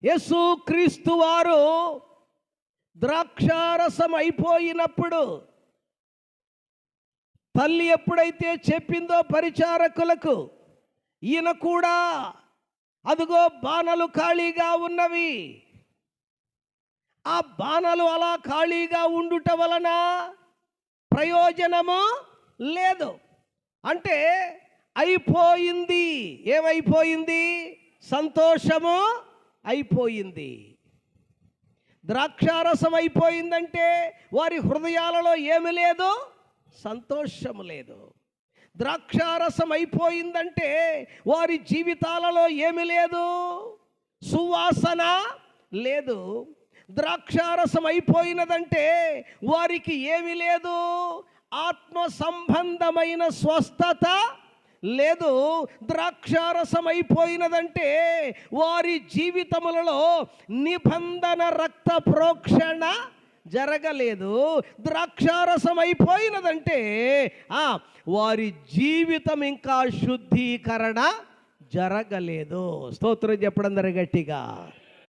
యేసు క్రీస్తు వారు ద్రాక్షారసం అయిపోయినప్పుడు తల్లి ఎప్పుడైతే చెప్పిందో పరిచారకులకు, ఈయన కూడా అదిగో బాణలు ఖాళీగా ఉన్నవి, ఆ బాణలు అలా ఖాళీగా ఉండుట వలన ప్రయోజనము లేదు. అంటే అయిపోయింది. ఏమైపోయింది? సంతోషము అయిపోయింది. ద్రాక్షారసం అయిపోయిందంటే వారి హృదయాలలో ఏమి లేదు? సంతోషము లేదు. ద్రాక్షారసం అయిపోయిందంటే వారి జీవితాలలో ఏమి లేదు? సువాసన లేదు. ద్రాక్షారసం అయిపోయినదంటే వారికి ఏమి లేదు? ఆత్మ సంబంధమైన స్వస్థత లేదు. ద్రాక్షారసం అయిపోయినదంటే వారి జీవితములలో నిబంధన రక్త ప్రోక్షణ జరగలేదు. ద్రాక్షారసం అయిపోయినదంటే వారి జీవితం ఇంకా శుద్ధీకరణ జరగలేదు. స్తోత్రం చెప్పడం గట్టిగా.